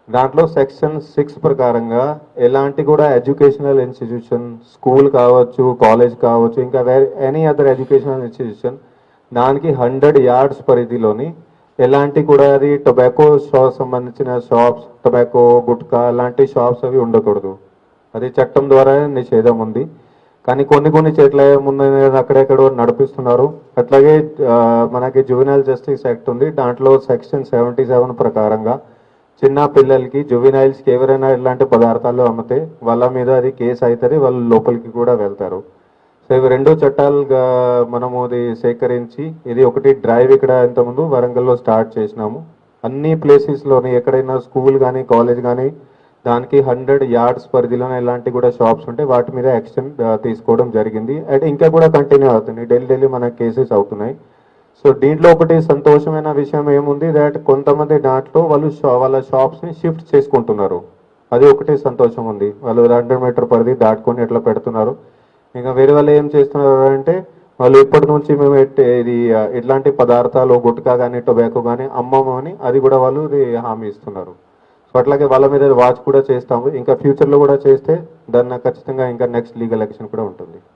దాంట్లో సెక్షన్ 6 ప్రకారంగా ఎలాంటి కూడా ఎడ్యుకేషనల్ ఇన్స్టిట్యూషన్, స్కూల్ కావచ్చు, కాలేజ్ కావచ్చు, ఇంకా ఎనీ అదర్ ఎడ్యుకేషనల్ ఇన్స్టిట్యూషన్ దానికి 100 యార్డ్స్ పరిధిలోని ఎలాంటి కూడా అది టొబాకో షాప్ సంబంధించిన షాప్స్, టొబాకో, గుట్కా అలాంటి షాప్స్ అవి ఉండకూడదు. అది చట్టం ద్వారా నిషేధం ఉంది. కానీ కొన్ని చోట్ల ఏముంది, అక్కడెక్కడో నడిపిస్తున్నారు. అట్లాగే మనకి జువెనైల్ జస్టిస్ యాక్ట్ ఉంది. దాంట్లో సెక్షన్ 77 ప్రకారంగా చిన్న పిల్లలకి, జువెనైల్స్కి ఎవరైనా ఇలాంటి పదార్థాలు అమ్మితే వాళ్ళ మీద అది కేసు అవుతుంది, వాళ్ళు లోపలికి కూడా వెళ్తారు. సో ఇవి రెండు చట్టాలుగా మనము అది సేకరించి, ఇది ఒకటి డ్రైవ్ ఇక్కడ ఇంతకుముందు వరంగల్లో స్టార్ట్ చేసినాము. అన్ని ప్లేసెస్లోని ఎక్కడైనా స్కూల్ కానీ, కాలేజ్ కానీ దానికి 100 యార్డ్స్ పరిధిలోనే ఇలాంటి కూడా షాప్స్ ఉంటే వాటి మీద యాక్షన్ తీసుకోవడం జరిగింది. అండ్ ఇంకా కూడా కంటిన్యూ అవుతుంది, డైలీ మన కేసెస్ అవుతున్నాయి. సో దీంట్లో ఒకటి సంతోషమైన విషయం ఏముంది, దాట్ కొంతమంది దాంట్లో వాళ్ళు వాళ్ళ షాప్స్ని షిఫ్ట్ చేసుకుంటున్నారు. అది ఒకటి సంతోషం ఉంది. వాళ్ళు 100 మీటర్ పరిధి దాటుకొని ఎట్లా పెడుతున్నారు. ఇంకా వేరే వాళ్ళు ఏం చేస్తున్నారు అంటే, వాళ్ళు ఇప్పటి నుంచి మేము ఇది ఇట్లాంటి పదార్థాలు, గుట్కా కానీ, టొబాకో కానీ అమ్మమని అది కూడా వాళ్ళు హామీ ఇస్తున్నారు. సో అట్లాగే వాళ్ళ మీద వాచ్ కూడా చేస్తాము. ఇంకా ఫ్యూచర్లో కూడా చేస్తే దాన్ని ఖచ్చితంగా ఇంకా నెక్స్ట్ లీగల్ యాక్షన్ కూడా ఉంటుంది.